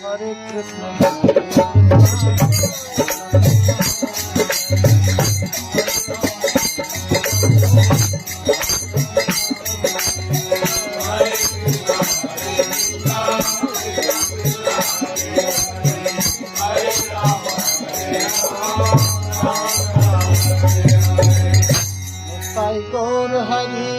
हरे कृष्ण गौर हरि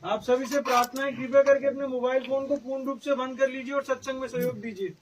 आप सभी से प्रार्थना है, कृपया करके अपने मोबाइल फोन को पूर्ण रूप से बंद कर लीजिए और सत्संग में सहयोग दीजिए।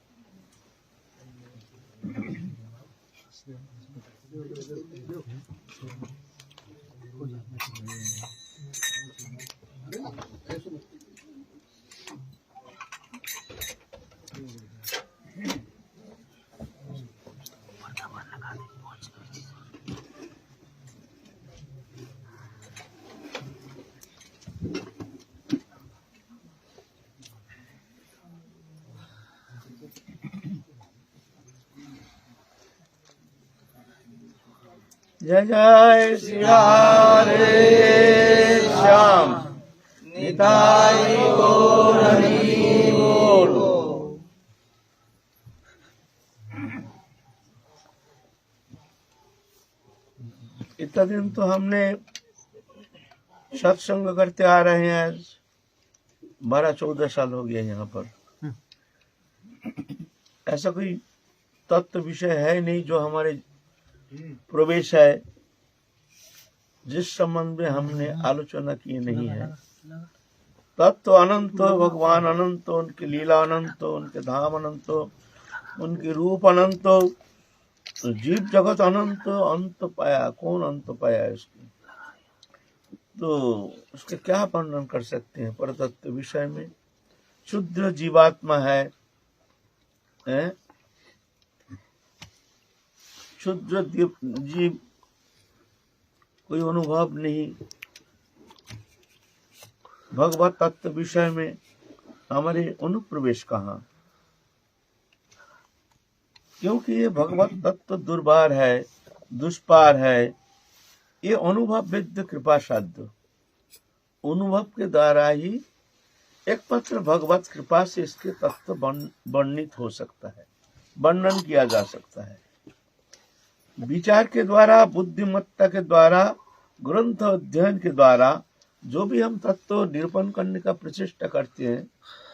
जय जय श्री हरे श्याम निताई गौर हरि बोल। इतना दिन तो हमने सत्संग करते आ रहे हैं, आज 12-14 साल हो गए यहाँ पर। ऐसा कोई तत्व विषय है नहीं जो हमारे प्रवेश है, जिस संबंध में हमने आलोचना की नहीं है। तत्व अनंत हो, भगवान अनंत हो, उनकी लीला अनंत हो, उनके धाम अनंत हो, उनके रूप अनंत हो, तो जीव जगत अनंत हो। अंत पाया, कौन अंत पाया इसकी? तो उसके क्या वर्णन कर सकते हैं परतत्व विषय में? शुद्ध जीवात्मा है, शुद्ध जीव, कोई अनुभव नहीं। भगवत तत्व विषय में हमारे अनुप्रवेश कहाँ? क्योंकि ये भगवत तत्व दुर्बार है, दुष्पार है। ये अनुभव विद्य कृपा साध्य, अनुभव के द्वारा ही एकमात्र भगवत कृपा से इसके तत्व वर्णित हो सकता है, वर्णन किया जा सकता है। विचार के द्वारा, बुद्धिमत्ता के द्वारा, ग्रंथ अध्ययन के द्वारा जो भी हम तत्व निरूपण करने का प्रचेष्टा करते हैं,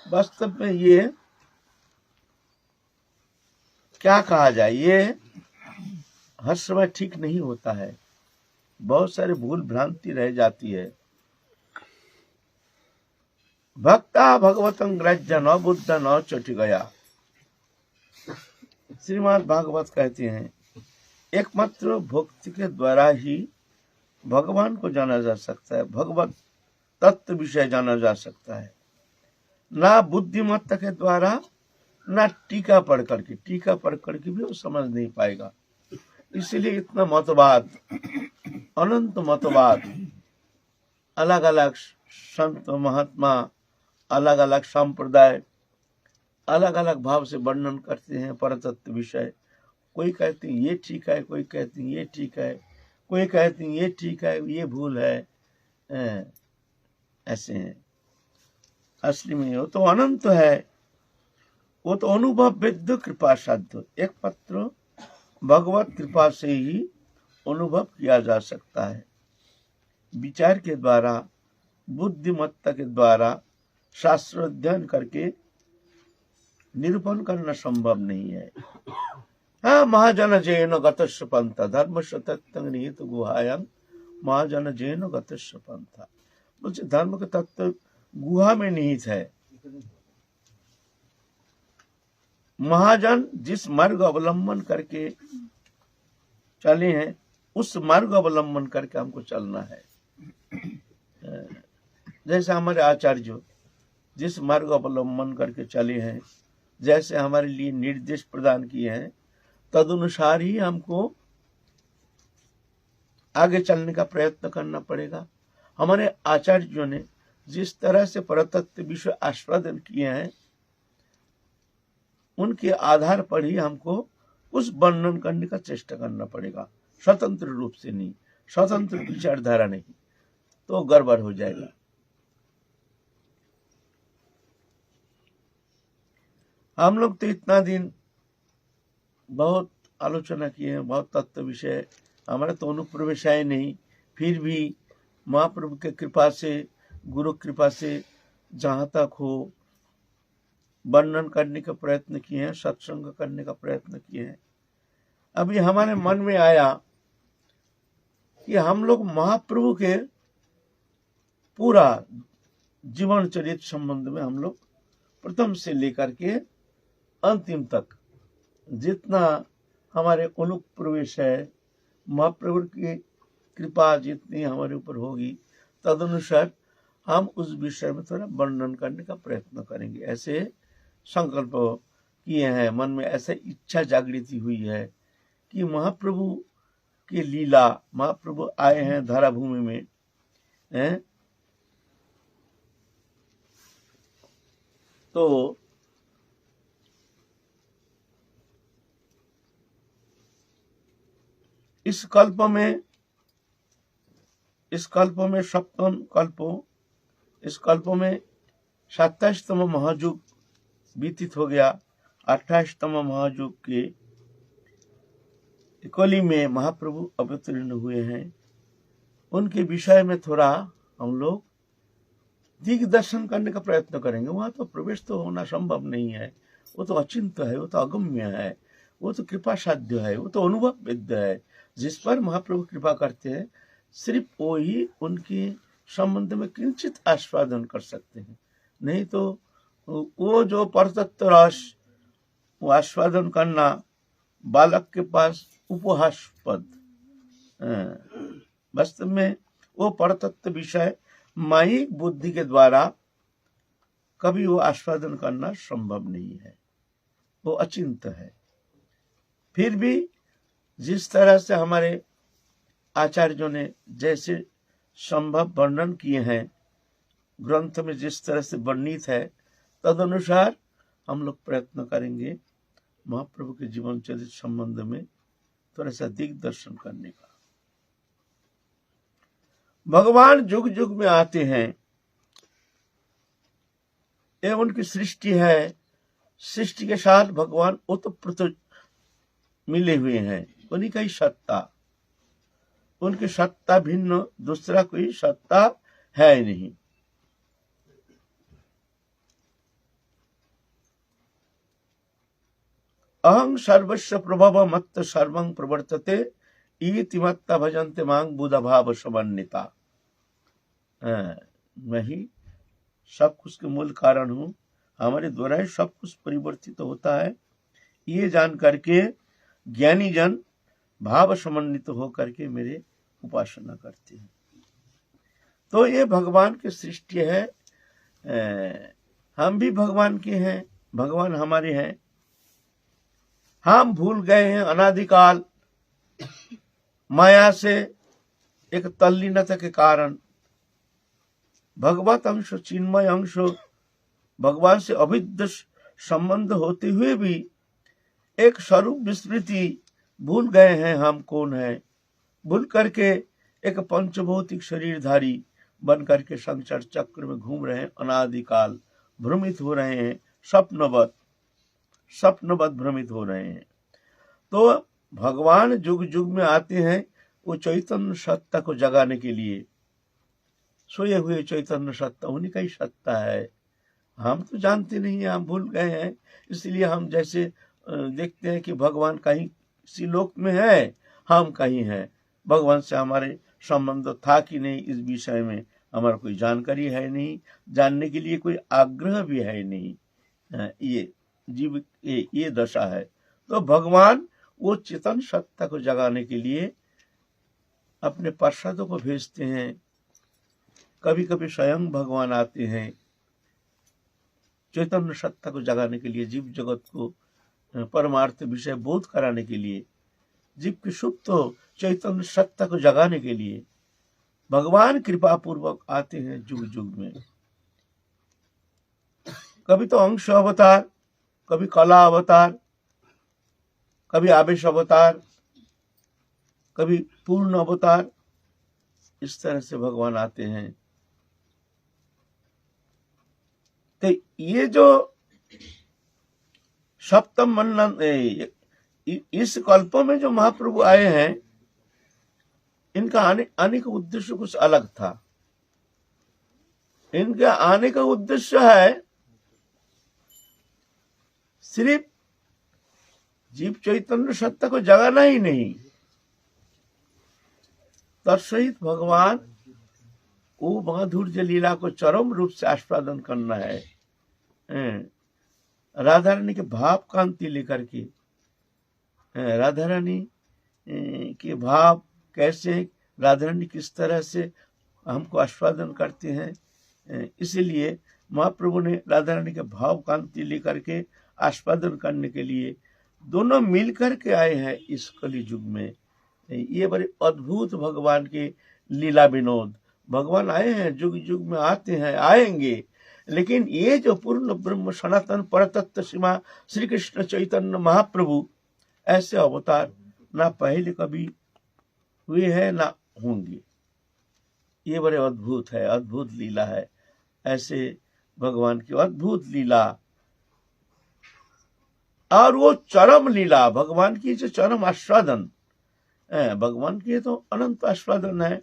वास्तव में ये क्या कहा जाए, ये हर समय ठीक नहीं होता है। बहुत सारे भूल भ्रांति रह जाती है। भक्ता भगवतं ग्रह्य न बुद्ध न चोटि गया। श्रीमद् भागवत कहते हैं एकमात्र भक्ति के द्वारा ही भगवान को जाना जा सकता है, भगवत तत्व विषय जाना जा सकता है। ना बुद्धिमत्ता के द्वारा, ना टीका पढ़ करके, टीका पढ़ करके भी वो समझ नहीं पाएगा। इसलिए इतना मतवाद, अनंत मतवाद, अलग अलग संत महात्मा, अलग अलग संप्रदाय, अलग अलग भाव से वर्णन करते हैं परतत्व विषय। कोई कहते हैं ये ठीक है, कोई कहते हैं ये ठीक है, कोई कहते हैं ये ठीक है, ये भूल है। ऐसे हैं। असली में वो तो अनंत है, वो तो अनुभव विद्य कृपा साध्य, एक पत्र भगवत कृपा से ही अनुभव किया जा सकता है। विचार के द्वारा, बुद्धिमत्ता के द्वारा, शास्त्र अध्ययन करके निरूपण करना संभव नहीं है। हाँ, महाजन जैन गतस्य पंथ धर्मस्य तत्त्वं निहित गुहायां महाजन जैन गतस्य पंथ। बोलते धर्म का तत्व गुहा में निहित है। महाजन जिस मार्ग अवलंबन करके चले हैं, उस मार्ग अवलंबन करके हमको चलना है। जैसे हमारे आचार्य जिस मार्ग अवलंबन करके चले हैं, जैसे हमारे लिए निर्देश प्रदान किए हैं, तदनुसार ही हमको आगे चलने का प्रयत्न करना पड़ेगा। हमारे आचार्यों ने जिस तरह से परतत्व विषय आस्वादन किए हैं, उनके आधार पर ही हमको उस वर्णन करने का चेष्टा करना पड़ेगा, स्वतंत्र रूप से नहीं, स्वतंत्र विचारधारा नहीं, तो गड़बड़ हो जाएगा। हम लोग तो इतना दिन बहुत आलोचना किए हैं, बहुत तत्व विषय, हमारा तो अनुप्रवेश है नहीं, फिर भी महाप्रभु के कृपा से, गुरु कृपा से जहां तक हो वर्णन करने का प्रयत्न किए हैं, सत्संग करने का प्रयत्न किए हैं। अभी हमारे मन में आया कि हम लोग महाप्रभु के पूरा जीवन चरित्र संबंध में हम लोग प्रथम से लेकर के अंतिम तक जितना हमारे अनुप्रवेश है, महाप्रभु की कृपा जितनी हमारे ऊपर होगी, तदनुसार हम उस विषय में थोड़ा वर्णन करने का प्रयत्न करेंगे। ऐसे संकल्प किए हैं, मन में ऐसा इच्छा जागृति हुई है कि महाप्रभु की लीला, महाप्रभु आए हैं धरा भूमि में, हैं, तो इस कल्प में सप्तम कल्पों, इस कल्प में 27तम महायुग व्यतीत हो गया। 28तम महायुग के कली में महाप्रभु अवतीर्ण हुए हैं। उनके विषय में थोड़ा हम लोग दिग्दर्शन करने का प्रयत्न करेंगे। वहां तो प्रवेश तो होना संभव नहीं है, वो तो अचिंत्य है, वो तो अगम्य है, वो तो कृपा साध्य है, वो तो अनुभव विद्य है। जिस पर महाप्रभु कृपा करते हैं, सिर्फ वो ही उनके संबंध में किंचित आस्वादन कर सकते हैं, नहीं तो वो जो परतत्व रस वो आस्वादन करना बालक के पास उपहासपद। वास्तव में वो परतत्व विषय माइक बुद्धि के द्वारा कभी वो आस्वादन करना संभव नहीं है, वो अचिंत है। फिर भी जिस तरह से हमारे आचार्यों ने जैसे संभव वर्णन किए हैं, ग्रंथ में जिस तरह से वर्णित है, तदनुसार हम लोग प्रयत्न करेंगे महाप्रभु के जीवन चरित्र संबंध में थोड़ा सा दिग्दर्शन करने का। भगवान युग युग में आते हैं, ये उनकी सृष्टि है। सृष्टि के साथ भगवान ओतप्रोत मिले हुए हैं, उन्हीं का ही सत्ता, उनकी सत्ता भिन्न दूसरा कोई सत्ता है नहीं। अहं सर्वस्व प्रभव मत्त सर्वं प्रवर्तते इति मत्ता भजन्ते मां बुधा भाव समन्विता। मैं ही सब कुछ के मूल कारण हूँ, हमारे द्वारा ही सब कुछ परिवर्तित होता है, ये जान करके ज्ञानी जन भाव समन्वित हो करके मेरे उपासना करते हैं। तो ये भगवान की सृष्टि है। हम भी भगवान के हैं, भगवान हमारे हैं। हम भूल गए हैं अनादिकाल माया से एक तल्लीनता के कारण। भगवत अंश चिन्मय अंश भगवान से अभिन्न संबंध होते हुए भी एक स्वरूप विस्मृति भूल गए हैं हम कौन है। भूल करके एक पंचभौतिक शरीरधारी बन करके संसार चक्र में घूम रहे हैं, अनादिकाल भ्रमित हो रहे हैं, स्वप्नवत भ्रमित हो रहे हैं। तो भगवान युग युग में आते हैं वो चैतन्य सत्ता को जगाने के लिए। सोए हुए चैतन्य सत्ता उन्हीं का ही सत्ता है। हम तो जानते नहीं हैं, हम भूल गए हैं। इसलिए हम जैसे देखते हैं कि भगवान कहीं किसी लोक में है, हम कहीं हैं। भगवान से हमारे संबंध था कि नहीं, इस विषय में हमारा कोई जानकारी है नहीं, जानने के लिए कोई आग्रह भी है नहीं। ये जीव ये दशा है। तो भगवान वो चेतन सत्ता को जगाने के लिए अपने पार्षदों को भेजते हैं। कभी कभी स्वयं भगवान आते हैं चैतन्य सत्ता को जगाने के लिए, जीव जगत को परमार्थ विषय बोध कराने के लिए, जीव की सुप्त चैतन्य सत्ता को जगाने के लिए भगवान कृपा पूर्वक आते हैं युग युग में। कभी तो अंश अवतार, कभी कला अवतार, कभी आवेश अवतार, कभी पूर्ण अवतार, इस तरह से भगवान आते हैं। तो ये जो सप्तम मनन इस कल्प में जो महाप्रभु आए हैं, इनका आने का उद्देश्य कुछ अलग था। इनके आने का उद्देश्य है सिर्फ जीव चैतन्य सत्ता को जगाना ही नहीं, तत्सहित भगवान वो माधुर्य लीला को चरम रूप से आस्वादन करना है। राधा रानी के भाव कांति लेकर के, राधा रानी के भाव कैसे, राधा रानी किस तरह से हमको आस्वादन करते हैं, इसीलिए महाप्रभु ने राधा रानी के भाव कांति लेकर के आस्वादन करने के लिए दोनों मिलकर के आए हैं इस कलि युग में। ये बड़े अद्भुत भगवान के लीला विनोद। भगवान आए हैं, युग युग में आते हैं, आएंगे, लेकिन ये जो पूर्ण ब्रह्म सनातन परतत्व सीमा श्री कृष्ण चैतन्य महाप्रभु, ऐसे अवतार ना पहले कभी हुए हैं ना होंगे। ये बड़े अद्भुत है, अद्भुत लीला है। ऐसे भगवान की अद्भुत लीला, और वो चरम लीला भगवान की जो चरम आस्वादन, भगवान की तो अनंत आस्वादन है।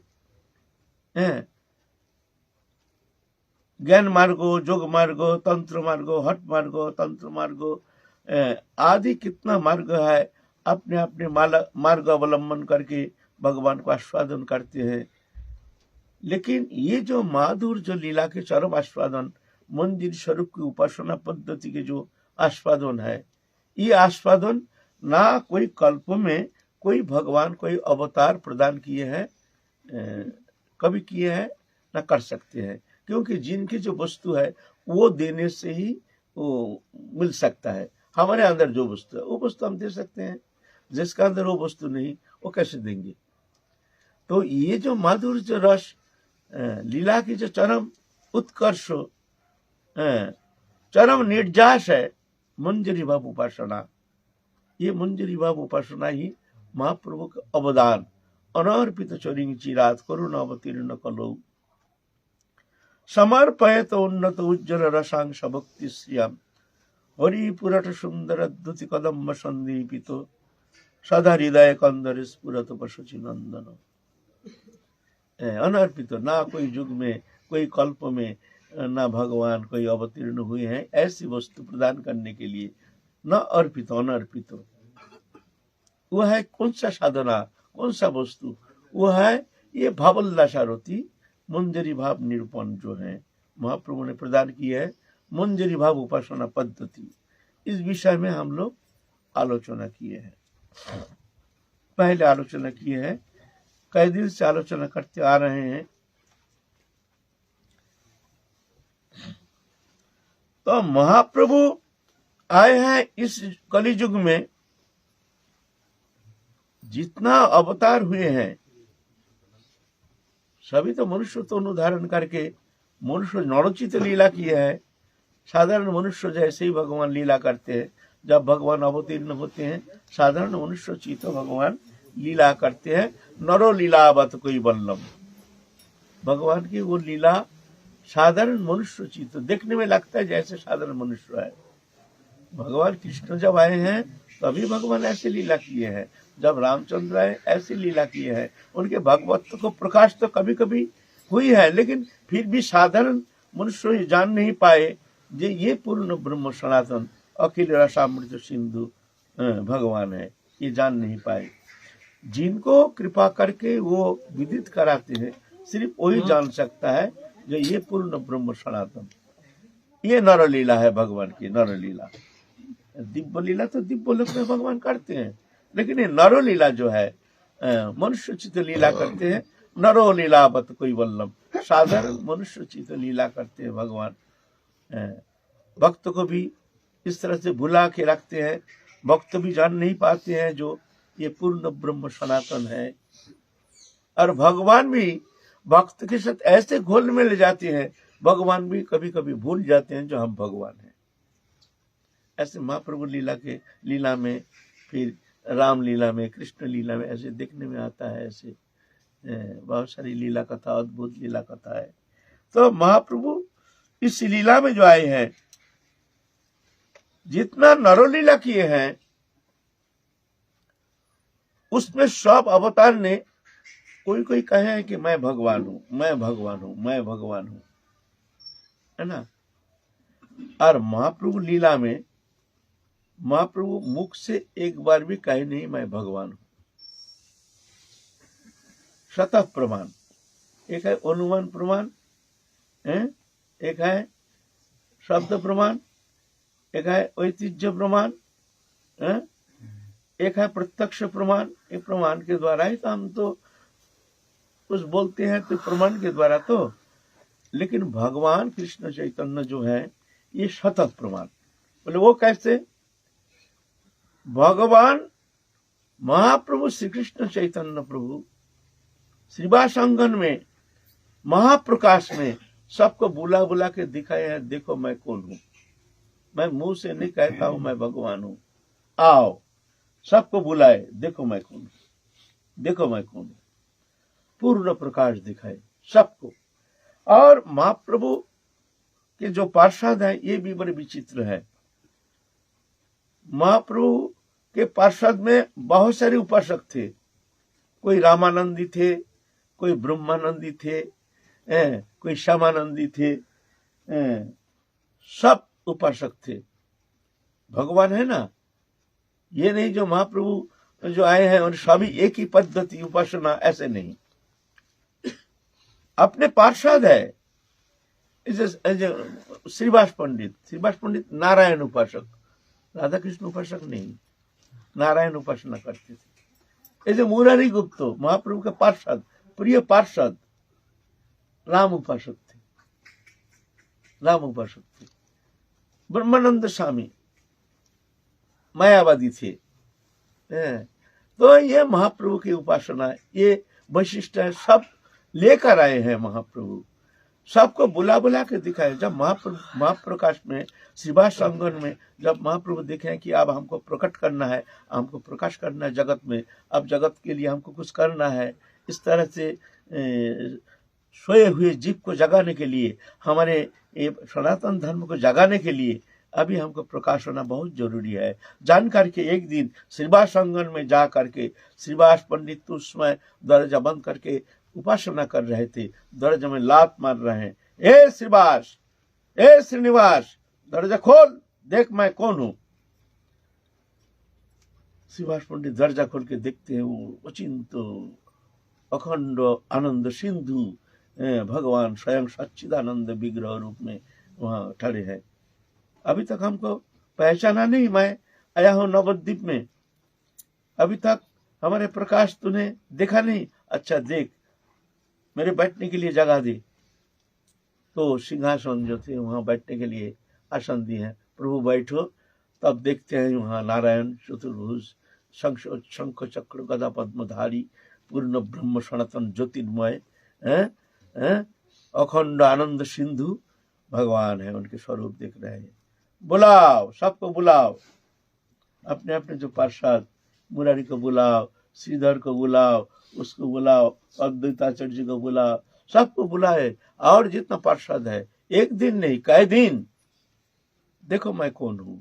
ज्ञान मार्गो, जोग मार्गो, तंत्र मार्गो, हट मार्गो, तंत्र मार्गो आदि कितना मार्ग है। अपने अपने मार्ग अवलंबन करके भगवान को आस्वादन करते हैं। लेकिन ये जो माधुर जो लीला के चरम आस्वादन, मंदिर स्वरूप की उपासना पद्धति के जो आस्वादन है, ये आस्वादन ना कोई कल्प में कोई भगवान कोई अवतार प्रदान किए हैं, कभी किए हैं, ना कर सकते हैं। क्योंकि जिनकी जो वस्तु है वो देने से ही वो मिल सकता है। हमारे अंदर जो वस्तु है वो वस्तु हम दे सकते हैं, जिसका अंदर वो वस्तु नहीं वो कैसे देंगे। तो ये जो माधुर्य जो रस, लीला की जो चरम उत्कर्ष, चरम निर्जास है मंजरी भाव उपासना। ये मंजरी भाव उपासना ही महाप्रभु का अवदान। अनर्पित चरिंग चिरात करुण अवतीर्ण कलौ समर्पयत उन्नत उज्ज्वल रसांश भक्ति श्रियाम हरि पुरट सुंदर द्युति कदम्ब संदीपित सदा हृदय कंदर स्फुरत पशुचि नंदन। अनर्पित, ना कोई युग में कोई कल्प में ना भगवान कोई अवतीर्ण हुए हैं ऐसी वस्तु प्रदान करने के लिए, न अर्पित अनर्पित। वो है कौन सा साधना, कौन सा वस्तु, वो है ये भावोल्लासारती मंजरी भाव निरूपण जो है महाप्रभु ने प्रदान की है, मंजरी भाव उपासना पद्धति। इस विषय में हम लोग आलोचना किए हैं, पहले आलोचना किए हैं, कई दिन से आलोचना करते आ रहे हैं। तो महाप्रभु आए हैं इस कलियुग में, जितना अवतार हुए हैं सभी तो मनुष्य तो अनुधारण करके मनुष्य नरोचित लीला किए है। साधारण मनुष्य जैसे ही भगवान लीला करते हैं, जब भगवान अवतीर्ण होते हैं साधारण मनुष्य चित्त भगवान लीला करते हैं। नरो लीलावत कोई बल्लम, भगवान की वो लीला साधारण मनुष्य चित्त देखने में लगता है जैसे साधारण मनुष्य है। भगवान कृष्ण जब आए हैं तभी भगवान ऐसे लीला किए हैं, जब रामचंद्र आए ऐसी लीला किए हैं। उनके भगवत्व को प्रकाश तो कभी कभी हुई है, लेकिन फिर भी साधारण मनुष्य जान नहीं पाए जे ये पूर्ण ब्रह्म सनातन अखिल रसामृत सिंधु भगवान है, ये जान नहीं पाए। जिनको कृपा करके वो विदित कराते हैं सिर्फ वही जान सकता है जो ये पूर्ण ब्रह्म सनातन। ये नर लीला है भगवान की, नर लीला। दिव्य लीला तो दिव्य लोक में भगवान करते हैं, लेकिन ये नरो लीला जो है मनुष्य चित्त लीला करते हैं। नरो लीलावत कोई वल्लभ, साधारण मनुष्य चित्त लीला करते हैं भगवान। भक्त को भी इस तरह से भुला के रखते हैं, भक्त भी जान नहीं पाते हैं जो ये पूर्ण ब्रह्म सनातन है। और भगवान भी भक्त के साथ ऐसे घोल में ले जाते हैं, भगवान भी कभी कभी भूल जाते हैं जो हम भगवान हैं। ऐसे महाप्रभु लीला में, फिर राम लीला में, कृष्ण लीला में ऐसे देखने में आता है। ऐसे बहुत सारी लीला कथा, अद्भुत लीला कथा है। तो महाप्रभु इस लीला में जो आए हैं, जितना नरोलीला किए हैं उसमें सब अवतार ने कोई कोई कहे है कि मैं भगवान हूं, मैं भगवान हूं, मैं भगवान हूं, है ना। और महाप्रभु लीला में महाप्रभु मुख से एक बार भी कहे नहीं मैं भगवान हूं। शतः प्रमाण, एक है अनुमान प्रमाण, एक है शब्द प्रमाण, एक है ऐतिह्य प्रमाण, एक है प्रत्यक्ष प्रमाण। एक प्रमाण के द्वारा ही तो हम तो कुछ बोलते हैं, तो प्रमाण के द्वारा तो। लेकिन भगवान कृष्ण चैतन्य जो है ये शतः प्रमाण। बोले वो कैसे? भगवान महाप्रभु श्री कृष्ण चैतन्य प्रभु श्रीवासंगन में महाप्रकाश में सबको बुला बुला के दिखाए हैं, देखो मैं कौन हूं। मैं मुंह से नहीं कहता हूं मैं भगवान हूं, आओ सबको बुलाए, देखो मैं कौन हूं, देखो मैं कौन हूं। पूर्ण प्रकाश दिखाए सबको। और महाप्रभु के जो पार्षद है ये भी बड़े विचित्र है। महाप्रभु के पार्षद में बहुत सारे उपासक थे। कोई रामानंदी थे, कोई ब्रह्मानंदी थे, कोई श्यामानंदी थे, सब उपासक थे। भगवान है ना, ये नहीं जो महाप्रभु जो आए हैं और सभी एक ही पद्धति उपासना, ऐसे नहीं। अपने पार्षद है। श्रीवास पंडित नारायण उपासक, राधा कृष्ण उपासक नहीं, नारायण उपासना करते थे। ये मुरारी गुप्त महाप्रभु के पार्षद, प्रिय पार्षद, राम उपासक थे, राम उपासक थे। ब्रह्मानंद स्वामी मायावादी थे। तो ये महाप्रभु की उपासना, ये वैशिष्ट है, सब लेकर आए हैं महाप्रभु, सबको बुला बुला के दिखाए। जब महाप्रकाश में, श्रीवास संगम में, जब महाप्रभु देखे कि अब हमको प्रकट करना है, हमको प्रकाश करना है जगत में, अब जगत के लिए हमको कुछ करना है, इस तरह से सोए हुए जीव को जगाने के लिए, हमारे सनातन धर्म को जगाने के लिए अभी हमको प्रकाश होना बहुत जरूरी है। जान करके एक दिन श्रीवास संगम में जा करके श्रीवास पंडित तो उस समय दरवाजा बंद करके उपासना कर रहे थे, दरवाजा में लात मार रहे हैं, ए श्रीवास, ए श्रीनिवास, दरवाजा खोल, देख मैं कौन हूं। श्रीवास पंडित दरवाजा खोल के देखते हैं, वो अचिंत अखंड आनंद सिंधु भगवान स्वयं सच्चिदानंद विग्रह रूप में वहां खड़े हैं। अभी तक हमको पहचाना नहीं, मैं आया हूं नवद्वीप में, अभी तक हमारे प्रकाश तूने देखा नहीं, अच्छा देख, मेरे बैठने के लिए जगह दे। तो सिंहासन जो थे वहां बैठने के लिए आसन दिए हैं, प्रभु बैठो। तब देखते हैं वहां नारायण चतुर्भुज, शंख चक्र गदा पद्मधारी, पूर्ण ब्रह्म सनातन ज्योतिर्मय, अखंड आनंद सिंधु भगवान है, उनके स्वरूप देख रहे हैं। बुलाओ, सबको बुलाओ, अपने अपने जो पार्षद, मुरारी को बुलाओ, श्रीधर को बुलाओ, उसको बुलाओ, अद्वैताचार्य जी को बुलाओ, सबको बुलाए। और जितना पार्षद है, एक दिन नहीं कई दिन, देखो मैं कौन हूं।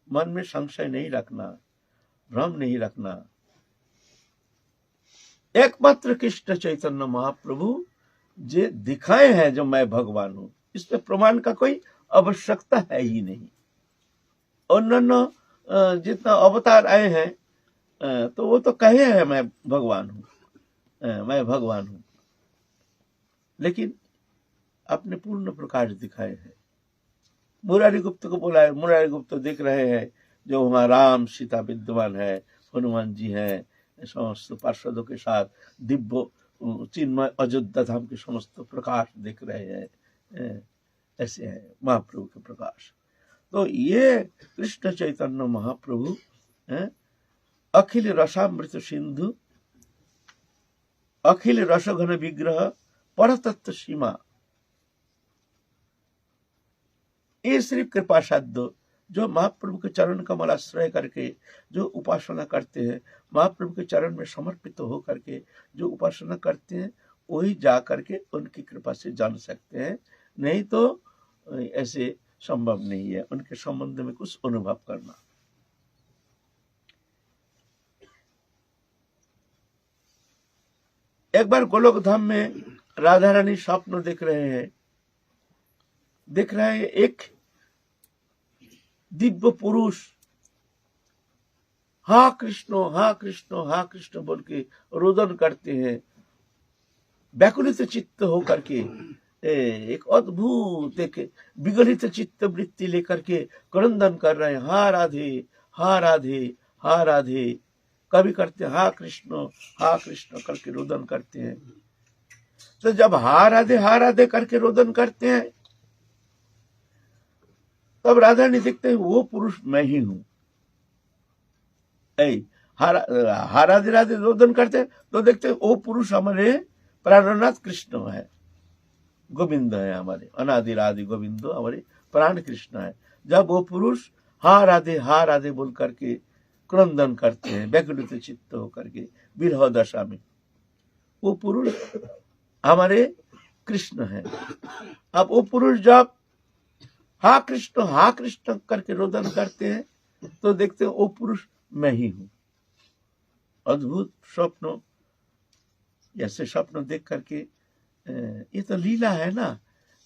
मन में संशय नहीं रखना, भ्रम नहीं रखना। एकमात्र कृष्ण चैतन्य महाप्रभु जे दिखाए हैं जो मैं भगवान हूं, इस पे प्रमाण का कोई आवश्यकता है ही नहीं। अन्य जितना अवतार आए हैं तो वो तो कहे हैं मैं भगवान हूं, मैं भगवान हूं, लेकिन अपने पूर्ण प्रकाश दिखाए हैं। मुरारी गुप्त को बोला है, मुरारी गुप्त देख रहे हैं जो वहां राम सीता विद्यमान है, हनुमान जी हैं, समस्त पार्षदों के साथ दिव्य चिन्मय अयोध्या धाम के समस्त प्रकाश देख रहे हैं। ऐसे है महाप्रभु के प्रकाश। तो ये कृष्ण चैतन्य महाप्रभु अखिल रसामृत सिंधु, अखिल रसघन विग्रह, परतत्व सीमा, ये सिर्फ कृपा साध्य जो महाप्रभु के चरण कमल आश्रय करके जो उपासना करते हैं, महाप्रभु के चरण में समर्पित हो करके जो उपासना करते हैं, वही जा करके उनकी कृपा से जान सकते हैं, नहीं तो ऐसे संभव नहीं है उनके संबंध में कुछ अनुभव करना। एक बार गोलोक धाम में राधा रानी स्वप्न देख रहे हैं, एक दिव्य पुरुष हा कृष्ण हा कृष्ण हा कृष्ण बोल के रोदन करते हैं, व्याकुलित चित्त होकर के, एक अद्भुत एक विगलित चित्त वृत्ति लेकर के क्रंदन कर रहे हैं, हा राधे हा राधे हा राधे। कभी करते हा कृष्ण करके रोदन करते हैं। तो जब हा राधे करके रोदन करते हैं, तब राधा ने देखते हैं वो पुरुष मैं ही हूं। हा राधे रोदन करते हैं तो देखते हैं वो पुरुष हमारे प्राणनाथ कृष्ण है, गोविंद है, हमारे अनादि राधे गोविंद हमारे प्राण कृष्ण है। जब वो पुरुष हा राधे बोल करके क्रंदन करते हैं व्याकुलित चित्त होकर के विरह दशा में, वो पुरुष हमारे कृष्ण है। अब वो पुरुष जब हा कृष्ण करके रोदन करते हैं तो देखते हैं वो पुरुष मैं ही हूं। अद्भुत स्वप्न, ऐसे स्वप्न देख करके ये तो लीला है ना।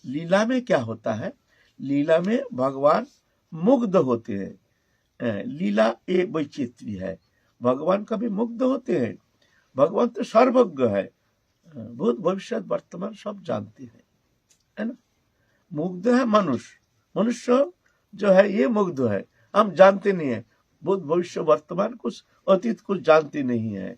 लीला में क्या होता है, लीला में भगवान मुग्ध होते हैं। लीला ये वैचित्र्य है, भगवान कभी मुग्ध होते हैं। भगवान तो सर्वज्ञ है, भूत भविष्य वर्तमान सब जानते हैं, है ना। मुग्ध है मनुष्य जो है ये मुग्ध है, हम जानते नहीं है भूत भविष्य वर्तमान, कुछ अतीत कुछ जानते नहीं है,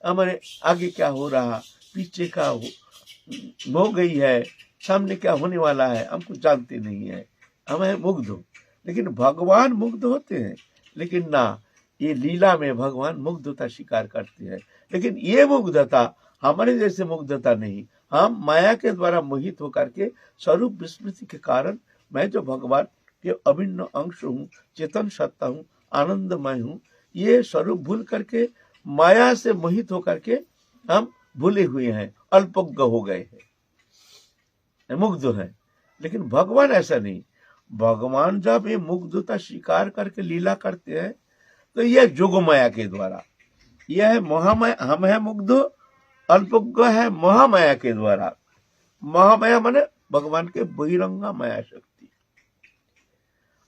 हमारे आगे क्या हो रहा, पीछे क्या हो गई है, सामने क्या होने वाला है, हम कुछ जानते नहीं है, हम है मुग्ध। लेकिन भगवान मुग्ध होते हैं, लेकिन ना, ये लीला में भगवान मुग्धता स्वीकार करते हैं। लेकिन ये मुग्धता हमारे जैसे मुग्धता नहीं, हम माया के द्वारा मोहित होकर के स्वरूप विस्मृति के कारण मैं जो भगवान के अभिन्न अंश हूँ, चेतन सत्ता हूँ, आनंदमय हूँ, ये स्वरूप भूल करके माया से मोहित होकर के हम भूले हुए हैं, अल्पज्ञ हो गए हैं, मुग्ध है। लेकिन भगवान ऐसा नहीं, भगवान जब ये मुग्धता स्वीकार करके लीला करते हैं तो यह जोग माया के द्वारा, यह है महामाया, हम है मुग्ध, अल्पज्ञ है महामाया के द्वारा। महामाया माने भगवान के बहिरंगा माया शक्ति।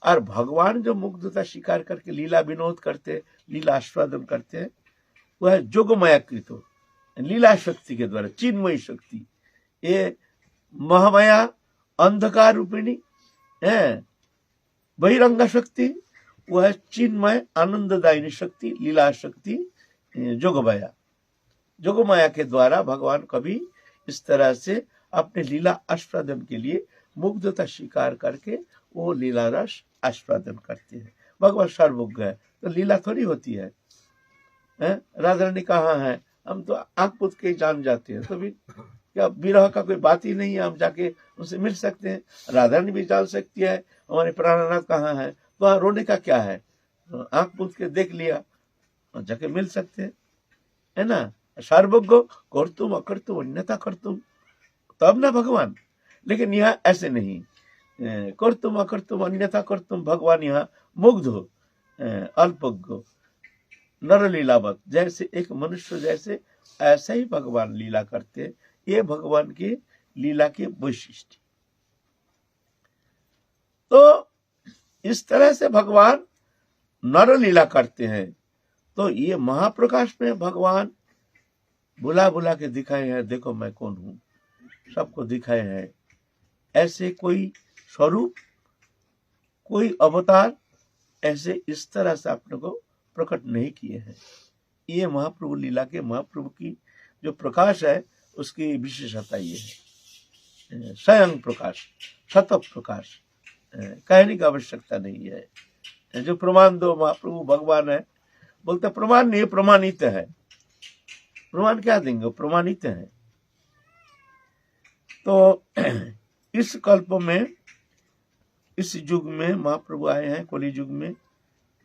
और भगवान जो मुग्धता स्वीकार करके लीला विनोद करते, लीला आस्वादन करते हैं, वह है जोग माया कृत लीला शक्ति के द्वारा, चिन्मयी शक्ति। ये महामाया अंधकार रूपिणी है बहिरंगा शक्ति, वह है चिन्मय आनंददायिनी शक्ति, लीला शक्ति जोगमाया। जोगमाया के द्वारा भगवान कभी इस तरह से अपने लीला आस्वादन के लिए मुग्धता स्वीकार करके वो लीला रस आस्वादन करते हैं। भगवान सर्वज्ञ है तो लीला थोड़ी होती है, राधा रानी कहाँ है, हम तो आंख पुत के जान जाते हैं, तो भी क्या विरह का कोई बात ही नहीं है, हम जाके उनसे मिल सकते हैं। राधा रानी भी जान सकती है हमारे प्राणनाथ कहाँ है, तो वहाँ रोने का क्या है, आंख पुत के देख लिया, जाके मिल सकते हैं, है ना। सर्वज्ञ कर्तुम अकर्तुम अन्यथा कर्तुम, तब ना भगवान। लेकिन यहाँ ऐसे नहीं, कर्तुम अकर्तुम अन्यथा कर्तुम, भगवान यहाँ मुग्ध हो, अल्पज्ञ नरलीलावत, जैसे एक मनुष्य जैसे ऐसे ही भगवान लीला करते हैं। ये भगवान की लीला की वैशिष्ट। तो इस तरह से भगवान नर लीला करते हैं। तो ये महाप्रकाश में भगवान बुला बुला के दिखाए हैं, देखो मैं कौन हूं, सबको दिखाए हैं। ऐसे कोई स्वरूप, कोई अवतार ऐसे इस तरह से अपने को प्रकट नहीं किए हैं। ये महाप्रभु लीला के, महाप्रभु की जो प्रकाश है उसकी विशेषता ये है, स्वयं प्रकाश, सतत प्रकाश, कहने की आवश्यकता नहीं है। जो प्रमाण दो महाप्रभु भगवान है, बोलते प्रमाण नहीं, प्रमाणित है। प्रमाण क्या देंगे, प्रमाणित है। तो इस कल्प में, इस युग में महाप्रभु आए हैं, कली युग में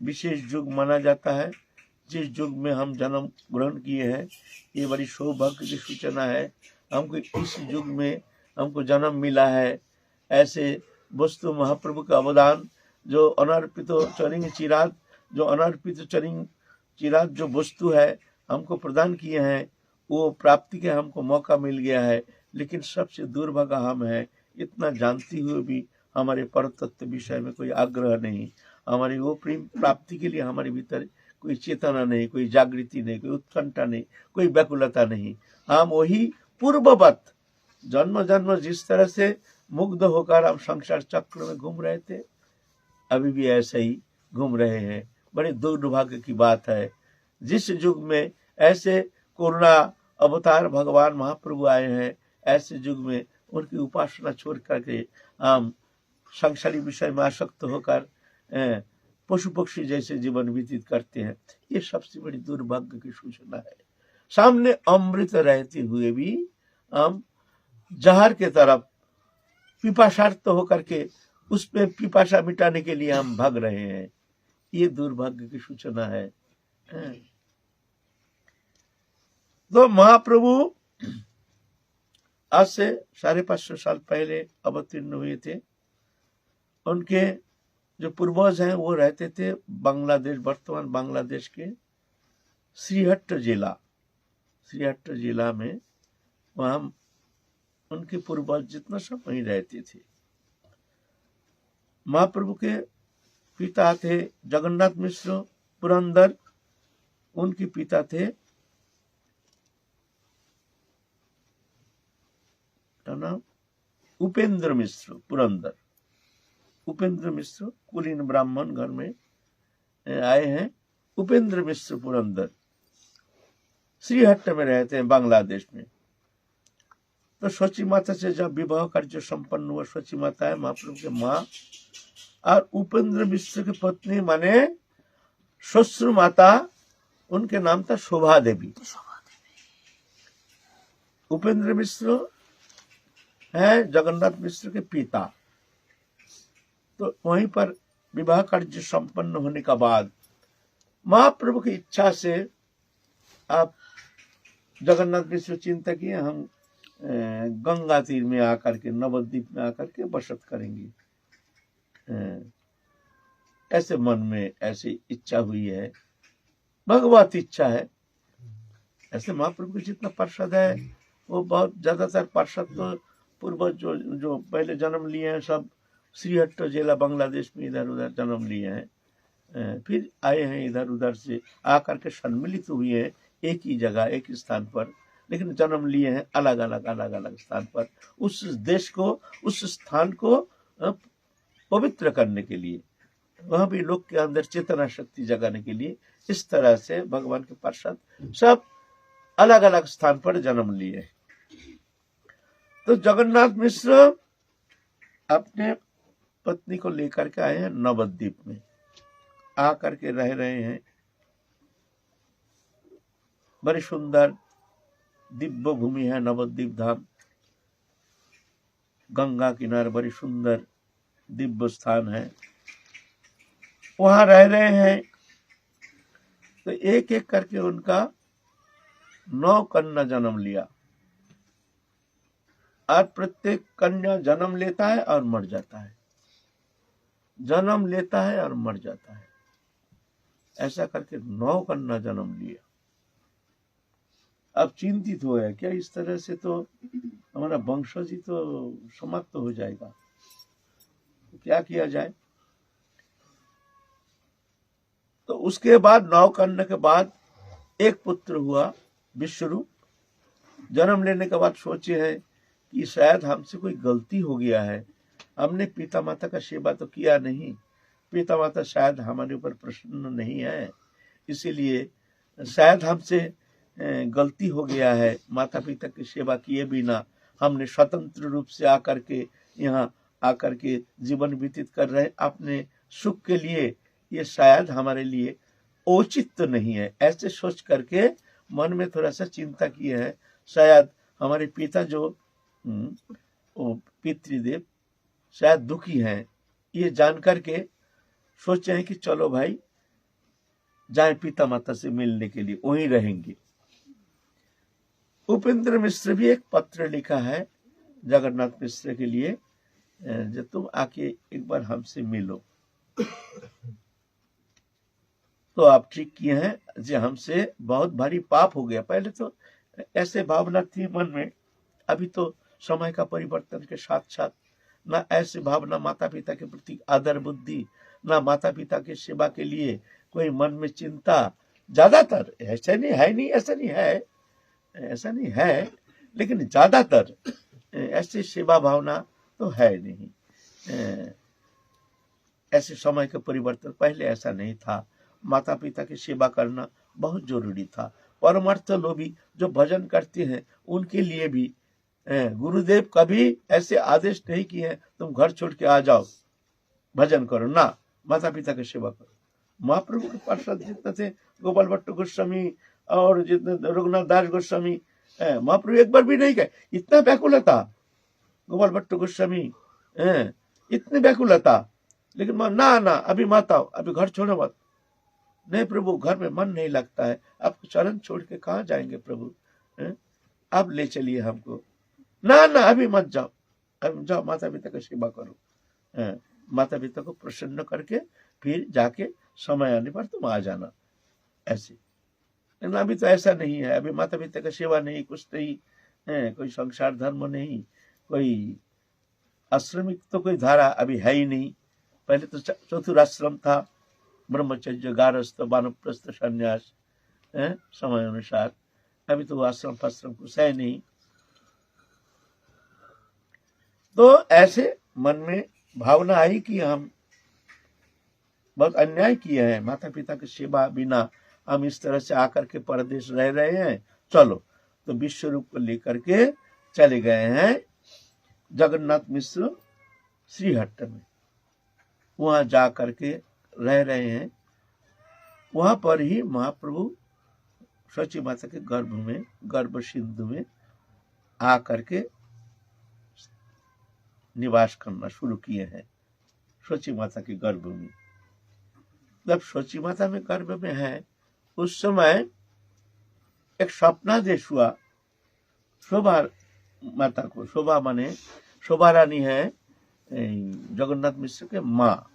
विशेष युग माना जाता है। जिस युग में हम जन्म ग्रहण किए हैं, ये बड़ी सौभाग्य की सूचना है। हमको इस युग में हमको जन्म मिला है। ऐसे वस्तु महाप्रभु का अवदान, जो अनर्पित चरिंग चिराग, जो अनर्पित चरिंग चिराग जो वस्तु है हमको प्रदान किए हैं, वो प्राप्ति के हमको मौका मिल गया है। लेकिन सबसे दुर्भागा हम है, इतना जानते हुए भी हमारे परतत्व विषय में कोई आग्रह नहीं, हमारी वो प्रेम प्राप्ति के लिए हमारे भीतर कोई चेतना नहीं, कोई जागृति नहीं, कोई उत्कंठा नहीं, कोई व्याकुलता नहीं। हम वही पूर्ववत जन्म जन्म जिस तरह से मुग्ध होकर हम संसार चक्र में घूम रहे थे, अभी भी ऐसे ही घूम रहे हैं। बड़े दुर्भाग्य की बात है, जिस युग में ऐसे करुणा अवतार भगवान महाप्रभु आए हैं, ऐसे युग में उनकी उपासना छोड़ करके हम संसारी विषय में आसक्त होकर पशु पक्षी जैसे जीवन व्यतीत करते हैं। ये सबसे बड़ी दुर्भाग्य की सूचना है। सामने अमृत रहते हुए भी हम जहर के तरफ पिपासार्थ होकर के उस पे पिपासा मिटाने के लिए हम भाग रहे हैं। ये दुर्भाग्य की सूचना है। तो महाप्रभु आज से 550 साल पहले अवतीर्ण हुए थे। उनके जो पूर्वज हैं वो रहते थे बांग्लादेश, वर्तमान बांग्लादेश के श्रीहट्ट जिला में। वहां उनके पूर्वज जितना सब वहीं रहते थे। महाप्रभु के पिता थे जगन्नाथ मिश्र पुरंदर, उनके पिता थे का नाम उपेंद्र मिश्र पुरंदर। उपेंद्र मिश्र कुलीन ब्राह्मण घर में आए हैं। उपेंद्र मिश्र पुरंदर श्रीहट्ट में रहते हैं, बांग्लादेश में। तो स्वची माता से जब विवाह कार्य संपन्न हुआ, स्वची माता है महाप्रभु के माँ, और उपेंद्र मिश्र की पत्नी माने ससुर माता, उनके नाम था शोभा देवी। उपेंद्र मिश्र है जगन्नाथ मिश्र के पिता। तो वहीं पर विवाह कार्य संपन्न होने का बाद महाप्रभु की इच्छा से आप जगन्नाथ मिश्र चिंता किए, हम गंगा तीर में आकर के, नवद्वीप में आकर के बसत करेंगे। ऐसे मन में ऐसी इच्छा हुई है, भगवत इच्छा है। ऐसे महाप्रभु के जितना पार्षद है वो बहुत ज्यादातर पार्षद तो पूर्वज जो पहले जन्म लिए हैं सब श्रीहट्ट जिला बांग्लादेश में इधर उधर जन्म लिए हैं, फिर आए हैं इधर उधर से आकर के सम्मिलित हुए हैं एक ही जगह एक ही स्थान पर, लेकिन जन्म लिए हैं अलग अलग स्थान पर, उस देश को उस स्थान को पवित्र करने के लिए, वहां भी लोग के अंदर चेतना शक्ति जगाने के लिए इस तरह से भगवान के पार्षद सब अलग अलग स्थान पर जन्म लिए। तो जगन्नाथ मिश्र अपने पत्नी को लेकर के आए हैं नवद्वीप में, आकर के रह रहे हैं। बड़ी सुंदर दिव्य भूमि है नवद्वीप धाम, गंगा किनारे बड़ी सुंदर दिव्य स्थान है, वहां रह रहे हैं। तो एक एक करके उनका 9 कन्या जन्म लिया, और प्रत्येक कन्या जन्म लेता है और मर जाता है, जन्म लेता है और मर जाता है। ऐसा करके 9 कन्या जन्म लिया। अब चिंतित हो गया, क्या इस तरह से तो हमारा वंशज ही तो समाप्त हो जाएगा, तो क्या किया जाए। तो उसके बाद 9 कन्या के बाद एक पुत्र हुआ विश्वरूप। जन्म लेने के बाद सोचे हैं कि शायद हमसे कोई गलती हो गया है, हमने पिता माता का सेवा तो किया नहीं, पिता माता शायद हमारे ऊपर प्रसन्न नहीं है, इसीलिए शायद हमसे गलती हो गया है, माता पिता की सेवा किए बिना हमने स्वतंत्र रूप से आकर के यहाँ आकर के जीवन व्यतीत कर रहे अपने सुख के लिए, ये शायद हमारे लिए उचित तो नहीं है। ऐसे सोच करके मन में थोड़ा सा चिंता किए है, शायद हमारे पिता जो पितृदेव शायद दुखी हैं, ये जान करके सोचे हैं कि चलो भाई जाए पिता माता से मिलने के लिए, वहीं रहेंगे। उपेंद्र मिश्र भी एक पत्र लिखा है जगन्नाथ मिश्र के लिए, जो तुम आके एक बार हमसे मिलो। तो आप ठीक किए हैं, जो हमसे बहुत भारी पाप हो गया। पहले तो ऐसे भावना थी मन में, अभी तो समय का परिवर्तन के साथ साथ ना ऐसे भावना, माता पिता के प्रति आदर बुद्धि, ना माता पिता की सेवा के लिए कोई मन में चिंता, ज्यादातर ऐसा नहीं है, नहीं ऐसा नहीं है, ऐसा नहीं है, लेकिन ज्यादातर ऐसी सेवा भावना तो है नहीं। ऐसे समय के परिवर्तन, पहले ऐसा नहीं था, माता पिता की सेवा करना बहुत जरूरी था। परमार्थ लोभी जो भजन करते हैं उनके लिए भी गुरुदेव कभी ऐसे आदेश नहीं किए हैं तुम घर छोड़ के आ जाओ भजन करो, ना, माता पिता की सेवा करो। महाप्रभु के पार्षद जितने थे, गोपाल भट्ट गोस्वामी और जितने रघुनाथ दास गोस्वामी, महाप्रभु एक बार भी नहीं गए। इतना व्याकुलता गोपाल भट्ट गोस्वामी, इतने व्याकुलता, लेकिन ना ना अभी मत आओ, अभी घर छोड़ो मत। नहीं प्रभु, घर में मन नहीं लगता है, आपको चरण छोड़ के कहाँ जाएंगे प्रभु, आप ले चलिए हमको। ना ना अभी मत जाओ, अब जाओ माता पिता की सेवा करो, माता पिता को प्रसन्न करके फिर जाके समय आने पर तुम आ जाना। ऐसे लेकिन अभी तो ऐसा नहीं है, अभी माता पिता की सेवा नहीं, कुछ नहीं, कोई संसार धर्म नहीं, कोई आश्रमिक तो कोई धारा अभी है ही नहीं। पहले तो चतुराश्रम था, ब्रह्मचर्य, गारस्थ, वानप्रस्थ, संन्यास समय अनुसार। अभी तो आश्रम फाश्रम कुछ है नहीं। तो ऐसे मन में भावना आई कि हम बहुत अन्याय किए हैं, माता पिता की सेवा बिना हम इस तरह से आकर के परदेश रह रहे हैं, चलो। तो विश्व रूप को लेकर के चले गए हैं जगन्नाथ मिश्र श्रीहट्ट में, वहां जा करके रह रहे हैं। वहां पर ही महाप्रभु सची माता के गर्भ में, गर्भ सिंधु में आकर के निवास करना शुरू किए हैं, सची माता के गर्भ में। जब सची माता में गर्भ में है, उस समय एक स्वप्नादेश हुआ शोभा माता को। शोभा माने शोभा रानी है जगन्नाथ मिश्र के माँ,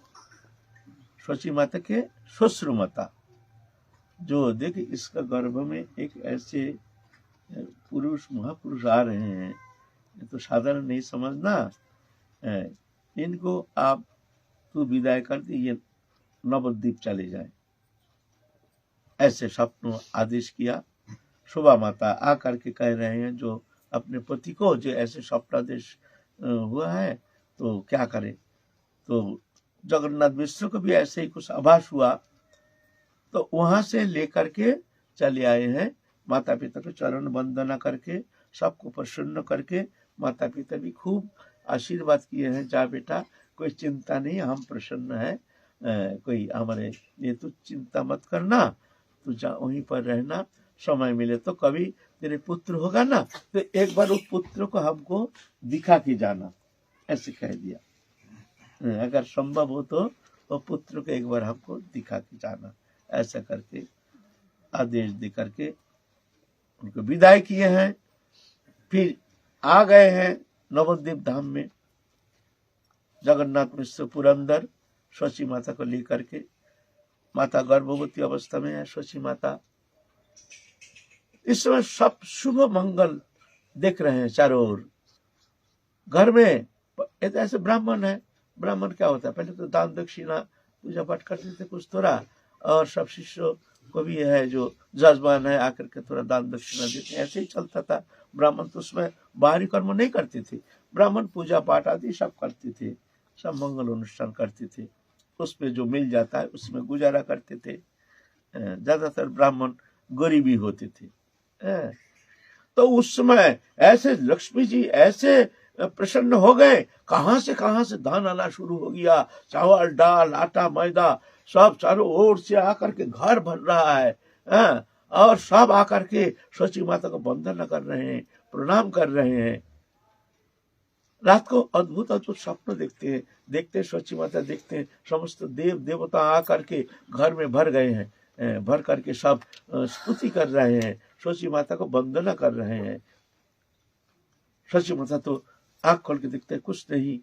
सची माता के ससुर माता। जो देख इसका गर्भ में एक ऐसे पुरुष महापुरुष आ रहे हैं, ये तो साधारण नहीं समझना, इनको आप तू विदाई कर दी, ये नवद्वीप चले जाए, ऐसे स्वप्न आदेश किया। शोभा माता आकर के कह रहे हैं जो अपने पति को, जो ऐसे स्वप्नादेश हुआ है तो क्या करे। तो जगन्नाथ मिश्र को भी ऐसे ही कुछ आभास हुआ, तो वहां से लेकर के चले आए हैं। माता पिता को चरण वंदना करके, सबको प्रसन्न करके, माता पिता भी खूब आशीर्वाद किए हैं, जा बेटा कोई चिंता नहीं, हम प्रसन्न है, कोई हमारे ये तू चिंता मत करना, तू जा वहीं पर रहना, समय मिले तो कभी तेरे पुत्र होगा ना, तो एक बार उस पुत्र को हमको दिखा के जाना, ऐसे कह दिया। अगर संभव हो तो वो पुत्र को एक बार हमको दिखा के जाना, ऐसा करके आदेश दे करके उनको विदाई किए हैं। फिर आ गए हैं नवद्वीप धाम में। जगन्नाथ मिश्र पुरंदर सची माता को लेकर के, माता गर्भवती अवस्था में है सची माता। इस समय सब शुभ मंगल देख रहे हैं चारों ओर। घर में ऐसे ब्राह्मण है, ब्राह्मण क्या होता है, पहले तो दान दक्षिणा पूजा पाठ करते थे कुछ थोड़ा, और सब शिष्यों को भी है जो जजमान है आकर के थोड़ा दान दक्षिणा देते, ऐसे ही चलता था। ब्राह्मण तो उसमें बाहरी कर्म नहीं करते थे, ब्राह्मण पूजा पाठ आदि सब करते थे, सब मंगल अनुष्ठान करते थे, उसमें जो मिल जाता है उसमें गुजारा करते थे। ज्यादातर ब्राह्मण गरीबी होते थे। तो उस समय ऐसे लक्ष्मी जी ऐसे प्रसन्न हो गए, कहां से धान आना शुरू हो गया, चावल दाल आटा मैदा सब चारों ओर से आकर के घर भर रहा है। और सब आकर के सची माता को वंदना कर रहे हैं, प्रणाम कर रहे हैं। रात को अद्भुत अद्भुत स्वप्न देखते सची माता देखते हैं, समस्त देव देवता आकर के घर में भर गए हैं, भर करके सब स्तुति कर रहे हैं, सची माता को वंदना कर रहे हैं। सची माता तो आंख खोल के देखते हैं, कुछ नहीं।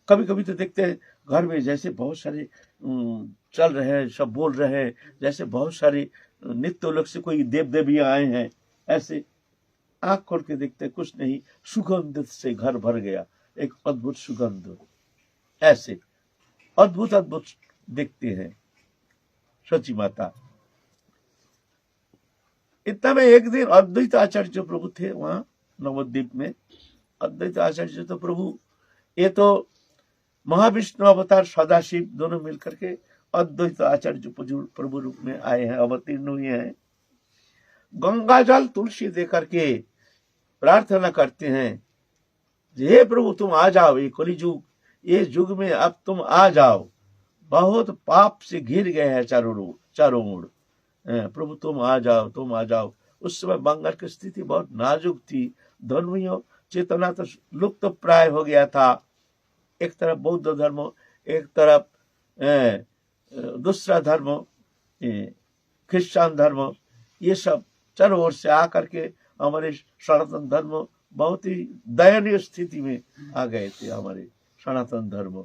कभी कभी तो देखते हैं घर में जैसे बहुत सारे चल रहे हैं, सब बोल रहे हैं, जैसे बहुत सारे नित्य लोक से कोई देव देवियां आए हैं, ऐसे आंख खोल के देखते हैं, कुछ नहीं। सुगंध से घर भर गया, एक अद्भुत सुगंध, ऐसे अद्भुत अद्भुत देखते हैं सची माता। इतना में एक दिन अद्वैत आचार्य जो प्रभु थे वहां नवद्वीप में, अद्वैत आचार्य तो प्रभु, ये तो महाविष्णु अवतार सदाशिव दोनों मिलकर के अद्वैत आचार्य प्रभु रूप में आए हैं, अवतीर्ण हुए हैं। गंगा जल तुलसी दे करके प्रार्थना करते हैं, हे प्रभु तुम आ जाओ, ये कलियुग, ये युग में अब तुम आ जाओ, बहुत पाप से घिर गए हैं चारों ओर, प्रभु तुम आ जाओ, तुम आ जाओ। उस समय बंगाल की स्थिति बहुत नाजुक थी, धर्मियों चेतना तो लुप्त प्राय हो गया था। एक तरफ बौद्ध धर्म, एक तरफ दूसरा धर्म क्रिश्चियन धर्म, ये सब चारों ओर से आकर के हमारे सनातन धर्म बहुत ही दयनीय स्थिति में आ गए थे। हमारे सनातन धर्म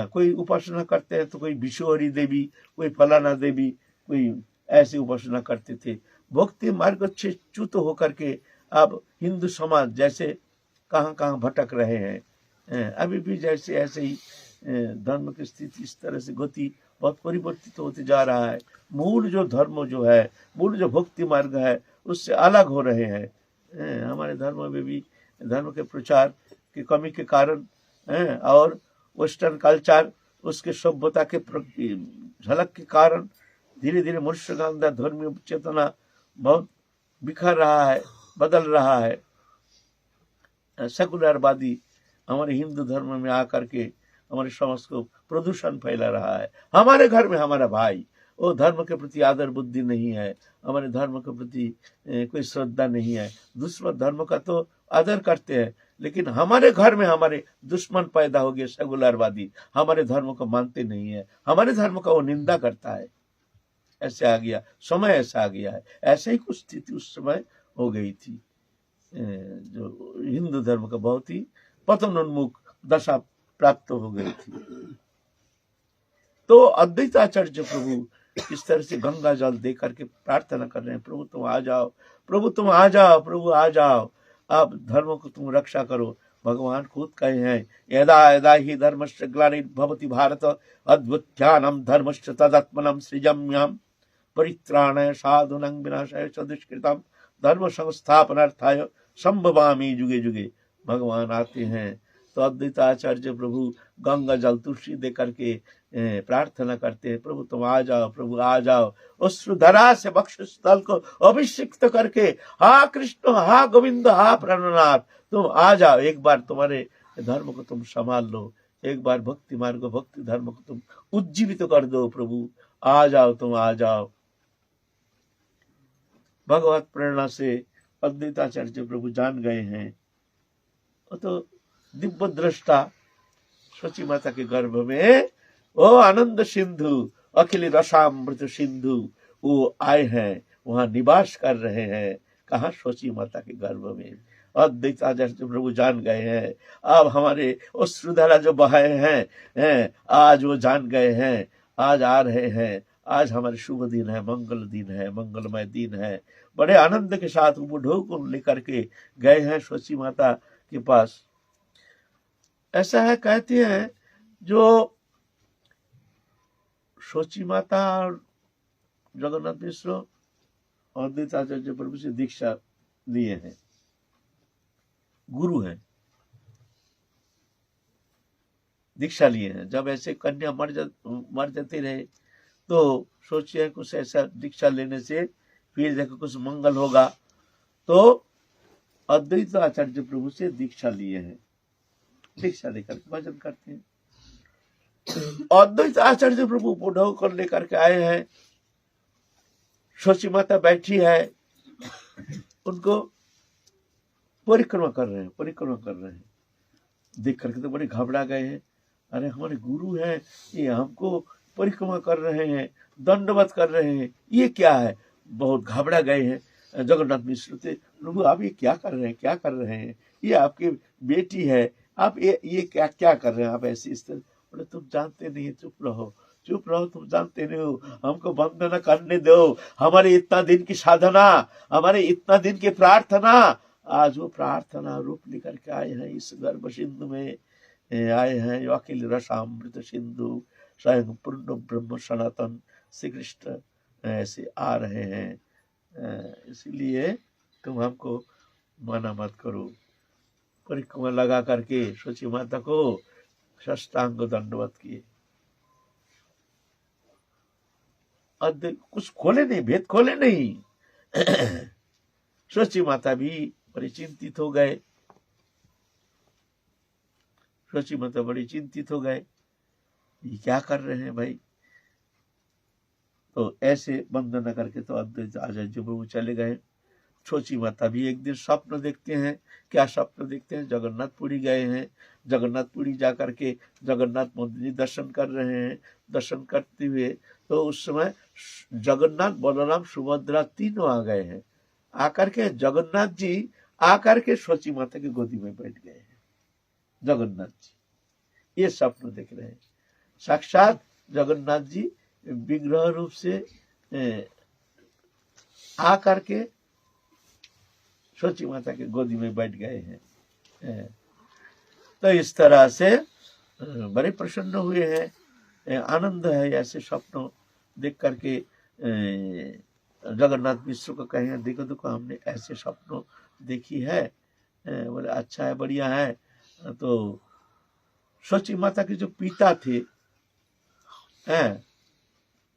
कोई उपासना करते हैं तो कोई विश्वहरी देवी, कोई फलाना देवी, कोई ऐसे उपासना करते थे। भक्ति मार्ग से च्युत होकर के अब हिंदू समाज जैसे कहाँ कहाँ भटक रहे हैं। अभी भी जैसे ऐसे ही धर्म की स्थिति इस तरह से गति बहुत परिवर्तित होते जा रहा है। मूल जो धर्म जो है, मूल जो भक्ति मार्ग है, उससे अलग हो रहे हैं। हमारे धर्म में भी धर्म के प्रचार की कमी के कारण और वेस्टर्न कल्चर उसके सभ्यता के झलक के कारण धीरे धीरे मनुष्य का अंदर धर्मीय चेतना बहुत बिखर रहा है, बदल रहा है। सेकुलरवादी हमारे हिंदू धर्म में आकर के हमारे समाज को प्रदूषण फैला रहा है। हमारे घर में हमारा भाई, वो धर्म के प्रति आदर बुद्धि नहीं है, हमारे धर्म के प्रति कोई श्रद्धा नहीं है। दूसरा धर्म का तो आदर करते हैं, लेकिन हमारे घर में हमारे दुश्मन पैदा हो गए सेकुलरवादी, हमारे धर्म को मानते नहीं है, हमारे धर्म का वो निंदा करता है। ऐसे आ गया समय, ऐसा आ गया है। ऐसे ही कुछ स्थिति उस समय हो गई थी, जो हिंदू धर्म का बहुत ही पतनोन्मुख दशा प्राप्त हो गई थी। तो अद्वैत आचार्य प्रभु इस तरह से गंगा जल दे करके प्रार्थना कर रहे हैं, प्रभु तुम आ जाओ, प्रभु तुम आ जाओ, प्रभु आ जाओ, आप धर्म को तुम रक्षा करो। भगवान खुद कहे हैं, यदा यदा ही धर्मस्य ग्लानिर्भवति भारत अद्भुत्यानम धर्मस्य तदात्मनम सृजम्यहम् परित्राणाय साधूनां विनाशाय च दुष्कृतम् धर्म संस्थापनार्थाय संभवामि जुगे जुगे। भगवान आते हैं तो अद्वैत आचार्य प्रभु गंगा जल तुलसी दे करके प्रार्थना करते हैं, प्रभु तुम आ जाओ, प्रभु आ जाओ। अश्रुधरा से वक्षस्थल को अभिषिक्त करके, हा कृष्ण, हा गोविंद, हा प्राणनाथ, तुम आ जाओ, एक बार तुम्हारे धर्म को तुम संभाल लो, एक बार भक्ति मार्ग भक्ति धर्म को तुम उज्जीवित कर दो, प्रभु आ जाओ, तुम आ जाओ। भगवत प्रेरणा से अद्वैताचार्य प्रभु जान गए हैं। वो तो दिव्य दृष्टा शची माता के गर्भ में ओ आनंद सिंधु अखिल रसामृत सिंधु वो आए हैं, वहां निवास कर रहे हैं। कहा? शची माता के गर्भ में। अद्वैताचार्य प्रभु जान गए हैं। अब हमारे अश्रुधारा जो बहाए हैं, आज वो जान गए हैं, आज आ रहे हैं। आज हमारे शुभ दिन है, मंगल दिन है, मंगलमय दिन है। बड़े आनंद के साथ बूढ़ों को लेकर के गए हैं शची माता के पास। ऐसा है, कहते हैं जो शची माता और जगन्नाथ मिश्र और अद्वैताचार्य प्रभु से दीक्षा लिए हैं, गुरु हैं, दीक्षा लिए हैं। जब ऐसे कन्या मर जाते रहे तो सोचिए कुछ ऐसा दीक्षा लेने से फिर देखो कुछ मंगल होगा, तो अद्वैत आचार्य प्रभु से दीक्षा लिए हैं। दीक्षा लेकर के भजन करते हैं। अद्वैत आचार्य प्रभु बूढ़ों को लेकर के आए हैं। शची माता बैठी है, उनको परिक्रमा कर रहे हैं। देख करके तो बड़े घबरा गए हैं। अरे हमारे गुरु हैं, ये हमको परिक्रमा कर रहे हैं, दंडवत कर रहे हैं, ये क्या है? बहुत घबरा गए हैं। जगन्नाथ मिश्र थे, प्रभु आप ये क्या कर रहे हैं? ये आपकी बेटी है, आप ये क्या कर रहे हैं? आप ऐसे इस तरह। बोले तुम जानते नहीं, चुप रहो, तुम जानते नहीं हो, हमको बंद न करने दो। हमारे इतना दिन की साधना, हमारे इतना दिन की प्रार्थना, आज वो प्रार्थना रूप लेकर के आए हैं। इस गर्भ सिंधु में आए हैं, अखिल रसामृत सिंधु स्वयं पूर्ण ब्रह्म सनातन श्री कृष्ण ऐसे आ रहे हैं। इसलिए तुम हमको मना मत करो। परिक्रमा लगा करके शची माता को साष्टांग दंडवत किए। कुछ खोले नहीं, भेद खोले नहीं। शची माता भी बड़ी चिंतित हो गए। शची माता बड़ी चिंतित हो गए, ये क्या कर रहे हैं भाई? तो ऐसे वंदना करके तो अद्वैत आचार्य प्रभु चले गए। शची माता भी एक दिन स्वप्न देखते हैं। क्या स्वप्न देखते हैं? जगन्नाथपुरी गए हैं। जगन्नाथपुरी जा करके जगन्नाथ मंदिर दर्शन कर रहे हैं। दर्शन करते हुए तो उस समय जगन्नाथ, बलराम, सुभद्रा तीनों आ गए हैं। आकर के जगन्नाथ जी आकर के शची माता की गोदी में बैठ गए हैं। जगन्नाथ जी ये स्वप्न देख रहे हैं। साक्षात जगन्नाथ जी विग्रह रूप से आकर के शची माता के गोदी में बैठ गए हैं। तो इस तरह से बड़े प्रसन्न हुए हैं, आनंद है। ऐसे स्वप्न देख करके जगन्नाथ मिश्र को कहेंगे, देखो हमने ऐसे स्वप्न देखी है। बोले अच्छा है, बढ़िया है, तो शची माता के जो पिता थे हैं,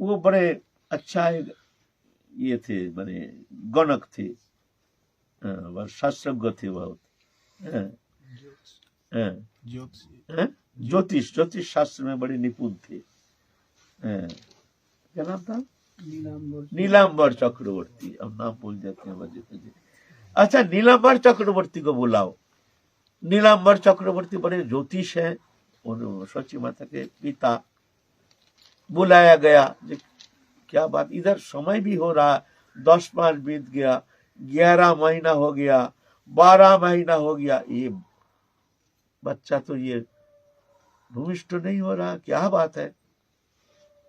वो बड़े अच्छा ये थे, बड़े गणक थे, शास्त्रज्ञ थे बहुत, ज्योतिष शास्त्र में बड़े निपुण थे। क्या नाम था? नीलांबर चक्रवर्ती। अब नाम भूल जाते हैं वजह। अच्छा, नीलांबर चक्रवर्ती को बुलाओ। नीलांबर चक्रवर्ती बड़े ज्योतिष हैं और शची माता के पिता। बुलाया गया। क्या बात, इधर समय भी हो रहा, 10 मास बीत गया, 11 महीना हो गया, 12 महीना हो गया, ये बच्चा तो ये भूमिष्ठ नहीं हो रहा, क्या बात है।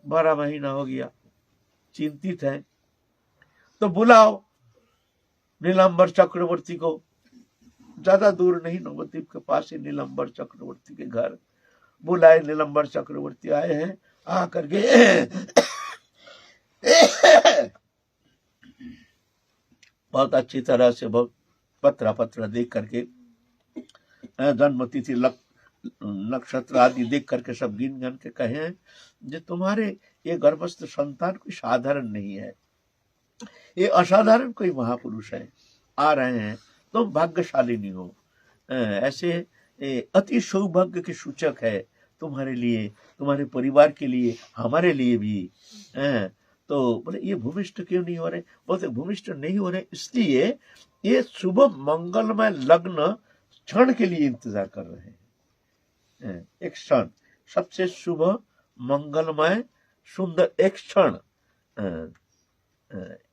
12 महीना हो गया, चिंतित है। तो बुलाओ नीलांबर चक्रवर्ती को। ज्यादा दूर नहीं, नवद्वीप के पास ही नीलांबर चक्रवर्ती के घर बुलाए। नीलांबर चक्रवर्ती आए हैं, आकर के बहुत अच्छी तरह से बहुत पत्र देख करके, जन्म तिथि नक्षत्र आदि देख करके सब गिन गन के कहे हैं जो तुम्हारे ये गर्भस्थ संतान कोई साधारण नहीं है, ये असाधारण कोई महापुरुष है, आ रहे हैं, तुम भाग्यशालिनी हो। ऐसे अति सौभाग्य के सूचक है तुम्हारे लिए, तुम्हारे परिवार के लिए, हमारे लिए भी। तो बोले ये भूमिष्ठ क्यों नहीं हो रहे? बोलते भूमिष्ठ नहीं हो रहे इसलिए ये शुभ मंगलमय लग्न क्षण के लिए इंतजार कर रहे हैं। एक क्षण, सबसे शुभ मंगलमय सुंदर एक क्षण,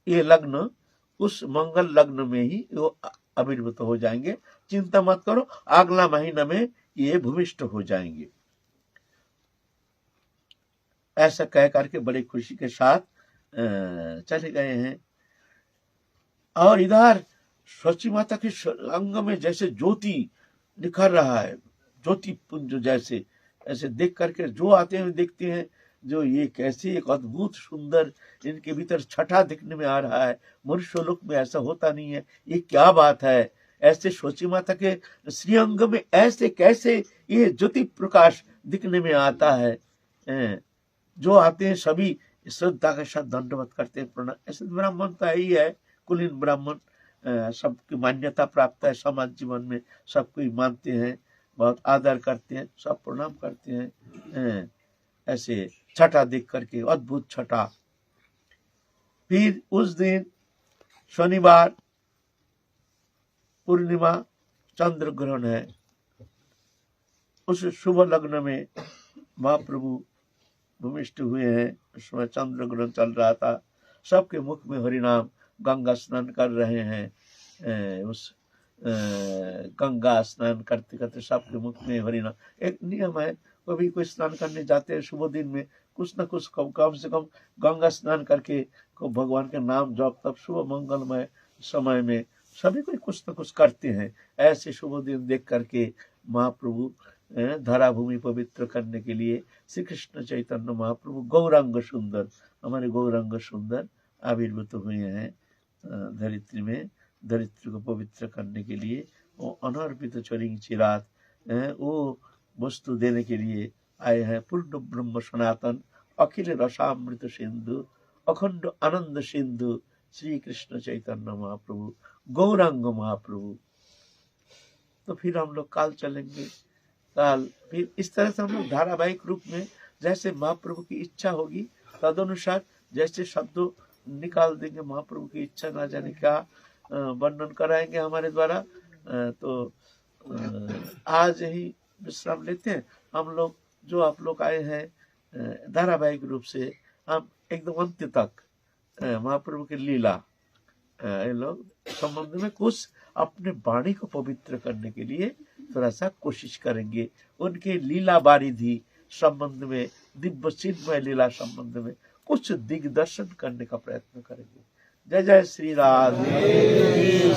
ये लग्न, उस मंगल लग्न में ही वो आविर्भूत हो जाएंगे। चिंता मत करो, अगला महीना में ये भूमिष्ठ हो जाएंगे। ऐसा कह करके बड़ी खुशी के साथ चले गए हैं। और इधर शची माता के अंग में जैसे ज्योति निखर रहा है, ज्योति पुंज जैसे, ऐसे देख करके जो आते हैं देखते हैं जो ये कैसे एक अद्भुत सुंदर इनके भीतर छठा दिखने में आ रहा है। मनुष्य लोक में ऐसा होता नहीं है, ये क्या बात है। ऐसे शची माता के श्रीअंग में ऐसे कैसे ये ज्योति प्रकाश दिखने में आता है। जो आते हैं सभी श्रद्धा के साथ दंडवत करते हैं, प्रणाम। ऐसे ब्राह्मण तो ही है, कुलीन ब्राह्मण, सबकी मान्यता प्राप्त है समाज जीवन में, सबको मानते हैं, बहुत आदर करते हैं, सब प्रणाम करते हैं। ऐसे छठा देख करके, अद्भुत छठा। फिर उस दिन शनिवार पूर्णिमा चंद्र ग्रहण है। उस शुभ लग्न में महाप्रभु भूमिष्ठ हुए हैं। उसमें चंद्र ग्रहण चल रहा था, सबके मुख में हरिनाम, गंगा स्नान कर रहे हैं। उस गंगा स्नान करते करते सबके मुख में हरिनाम। एक नियम है, कभी कोई स्नान करने जाते हैं शुभ दिन में, कुछ न कुछ कम से कम गंगा स्नान करके को भगवान के नाम जप, तब शुभ मंगलमय समय में सभी कोई कुछ न कुछ करते हैं। ऐसे शुभ दिन देख करके महाप्रभु धरा भूमि पवित्र करने के लिए श्री कृष्ण चैतन्य महाप्रभु गौरांग सुंदर, हमारे गौरांग सुंदर आविर्भूत हुए हैं धरित्री में। धरित्री को पवित्र करने के लिए वो अनर्पित चरिंग चिरात वो वस्तु देने के लिए आए हैं। पूर्ण ब्रह्म सनातन अखिल रसामृत सिंधु अखंड आनंद सिंधु श्री कृष्ण चैतन्य महाप्रभु गौरांग महाप्रभु। तो फिर हम लोग काल चलेंगे। काल फिर इस तरह से हम लोग धारावाहिक रूप में जैसे महाप्रभु की इच्छा होगी तदनुसार जैसे शब्दों निकाल देंगे। महाप्रभु की इच्छा ना जाने क्या वर्णन कराएंगे हमारे द्वारा। तो आज ही विश्राम लेते हैं हम लोग। जो आप लोग आए हैं धारावाहिक रूप से, हम एकदम अंत तक महाप्रभु की लीला लोग संबंध में कुछ अपने वाणी को पवित्र करने के लिए थोड़ा सा कोशिश करेंगे। उनके लीला बारिधि संबंध में, दिव्य चिन्मय लीला संबंध में कुछ दिग्दर्शन करने का प्रयत्न करेंगे। जय जय श्री राधे।